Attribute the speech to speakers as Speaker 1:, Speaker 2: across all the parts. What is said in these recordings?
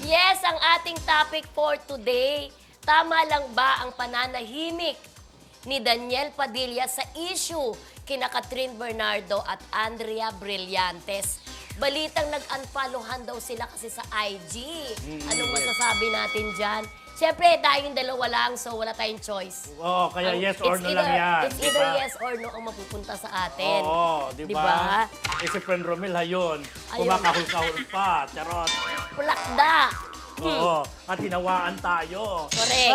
Speaker 1: Yes, ang ating topic for today, tama lang ba ang pananahimik ni Daniel Padilla sa issue kina Catherine Bernardo at Andrea Brillantes? Balitang nag-unfollowan daw sila kasi sa IG. Anong masasabi natin dyan? Siyempre, tayong dalawa lang, so wala tayong choice.
Speaker 2: Oo, kaya yes or no lang yan.
Speaker 1: It's either yes or no ang mapupunta sa atin.
Speaker 2: Oo, di ba? Eh si Friend Romel hayon, kumakahul-kahul pa, charot.
Speaker 1: Plakda!
Speaker 2: Oo, at hinawaan tayo.
Speaker 1: Correct.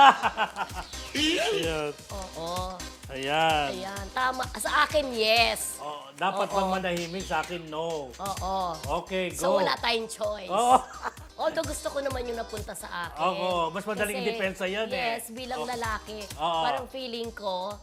Speaker 2: Ayan.
Speaker 1: Oo.
Speaker 2: Ayan.
Speaker 1: Ayan, tama. Sa akin, yes.
Speaker 2: Oh, dapat pang manahimik, sa akin, no.
Speaker 1: Oo.
Speaker 2: Okay,
Speaker 1: So
Speaker 2: go.
Speaker 1: wala tayong choice.
Speaker 2: Oo.
Speaker 1: Although gusto ko naman yung napunta sa akin.
Speaker 2: Oo, mas madaling
Speaker 1: Kasi,
Speaker 2: idepensa yan eh.
Speaker 1: Yes, bilang lalaki.
Speaker 2: Oo.
Speaker 1: Parang feeling ko,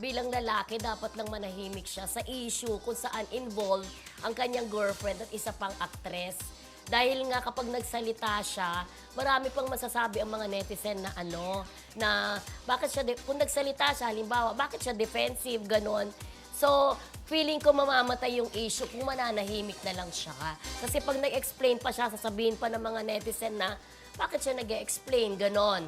Speaker 1: bilang lalaki, dapat lang manahimik siya sa issue kung saan involved ang kanyang girlfriend at isa pang actress. Dahil nga kapag nagsalita siya, marami pang masasabi ang mga netizen na bakit siya, kung nagsalita siya, halimbawa, bakit siya defensive, ganon. So, feeling ko mamamatay yung issue kung mananahimik na lang siya. Kasi pag nag-explain pa siya, sasabihin pa ng mga netizen na, bakit siya nag-explain, ganon.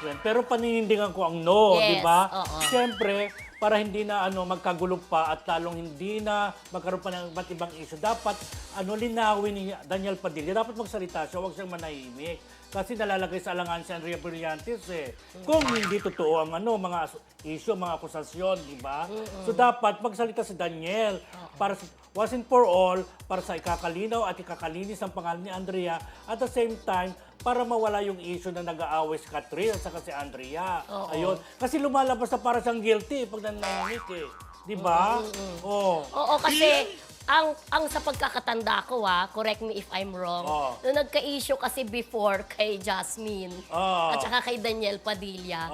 Speaker 2: Yan. Pero paninindigan ko ang no,
Speaker 1: Yes,
Speaker 2: di ba?
Speaker 1: oo.
Speaker 2: Siyempre, para hindi na magkagulo pa at talong hindi na magkaroon pa ng iba't ibang issue, dapat linawin ni Daniel Padilla, dapat magsalita siya, huwag siyang manahimik. Kasi nalalagay sa alangan si Andrea Brillantes eh. Kung hindi totoo ang mga issue, mga akusasyon, di ba? So dapat magsalita si Daniel para once and for all, para sa ikakalinaw at ikakalinis ang pangalan ni Andrea, at the same time, para mawala yung issue na nag-aaway si Catherine at saka si Andrea.
Speaker 1: Oo.
Speaker 2: Ayun. Kasi lumalabas na para siyang guilty pag nanahimik eh. Di ba? Oo.
Speaker 1: Oo, kasi ang sa pagkakatanda ko, correct me if I'm wrong, nung nagka-issue kasi before kay Jasmine at saka kay Daniel Padilla,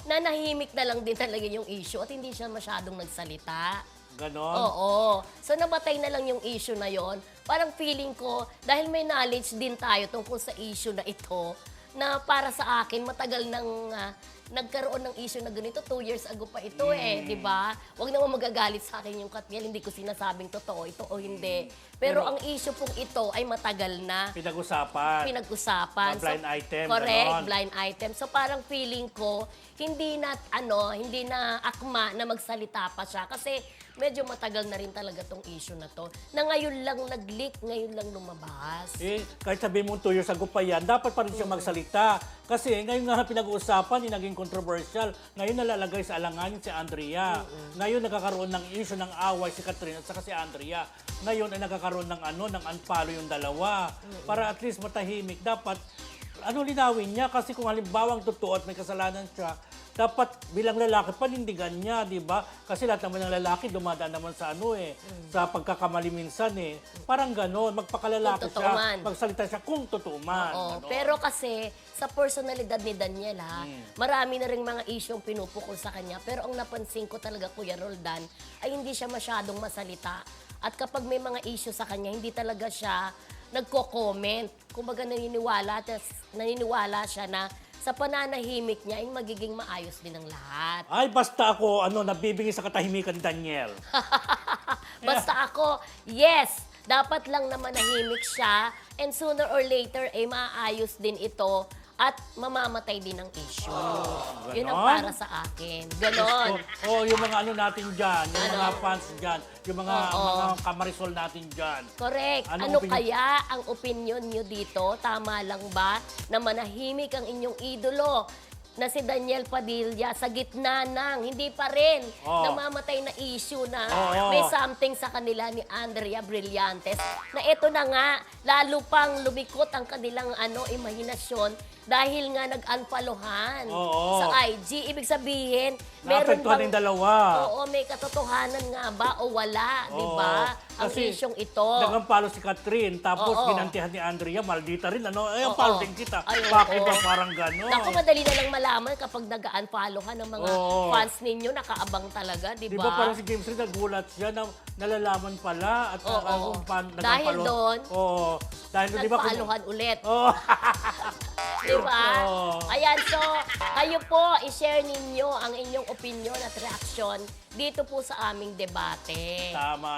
Speaker 1: nanahimik na lang din talaga yung issue at hindi siya masyadong nagsalita.
Speaker 2: Ganon?
Speaker 1: Oo. So nabatay na lang yung issue na yon. Parang feeling ko, dahil may knowledge din tayo tungkol sa issue na ito, na para sa akin, matagal nang nagkaroon ng issue na ganito. 2 years ago pa ito di ba? Huwag naman magagalit sa akin yung Katniel, hindi ko sinasabing totoo ito o hindi. Pero ang issue pong ito ay matagal na
Speaker 2: Pinag-usapan. Blind item,
Speaker 1: correct,
Speaker 2: ganon.
Speaker 1: blind item. So parang feeling ko, hindi na akma na magsalita pa siya. Kasi medyo matagal na rin talaga tong issue na to. Na ngayon lang nag-leak, ngayon lang lumabas.
Speaker 2: Eh, kahit sabihin mo 2 years ago pa yan, dapat pa rin siya magsalita. Kasi ngayon nga pinag-uusapan, naging controversial. Ngayon nalalagay sa alanganin si Andrea. Ngayon nagkakaroon ng issue ng away si Catherine at saka si Andrea. Ngayon ay nagkakaroon ng ng unfollow yung dalawa. Para at least matahimik. Dapat, linawin niya. Kasi kung halimbawa ang totoo at may kasalanan siya, dapat bilang lalaki, panindigan niya, di ba? Kasi lahat naman ng lalaki dumadaan naman sa sa pagkakamali minsan eh. Parang gano'n, magpakalalaki siya, magsalita siya kung totoo man.
Speaker 1: Oo, pero kasi sa personalidad ni Daniel marami na rin mga issue ang pinupukol sa kanya. Pero ang napansin ko talaga, Kuya Roldan, ay hindi siya masyadong masalita. At kapag may mga issue sa kanya, hindi talaga siya nagko-comment. Kumbaga naniniwala siya na sa pananahimik niya ay magiging maayos din ang lahat.
Speaker 2: Ay, basta ako, nabibigay sa katahimikan ni Daniel.
Speaker 1: Basta ako, yes, dapat lang na manahimik siya and sooner or later ay maayos din ito at mamamatay din ang issue. Yun ang para sa akin. Ganon.
Speaker 2: Yung mga natin dyan, yung mga fans dyan, yung mga kamarisol natin dyan.
Speaker 1: Correct. Ano kaya ang opinion nyo dito? Tama lang ba na manahimik ang inyong idolo na si Daniel Padilla sa gitna ng hindi pa rin namamatay na issue na may something sa kanila ni Andrea Brillantes na ito na nga, lalo pang lumikot ang kanilang imahinasyon dahil nga nag-unfollowan sa IG. Ibig sabihin, meron bang...
Speaker 2: yung dalawa.
Speaker 1: Oo, may katotohanan nga ba o wala, di ba? Ang isyong ito.
Speaker 2: Nag-unfollow si Catherine, tapos ginantihan ni Andrea, maldita rin, unfollow din kita. Bakit ba parang gano'n?
Speaker 1: Naku, madali na lang malaman kapag nag-unfollow ng mga fans ninyo, nakaabang talaga, di ba?
Speaker 2: Di ba parang si James Reid, nagulat siya na nalalaman pala at
Speaker 1: dahil doon, nagpaluhan ulit. Diba? Ayan, so, kayo po, i-share ninyo ang inyong opinion at reaksyon dito po sa aming debate.
Speaker 2: Tama.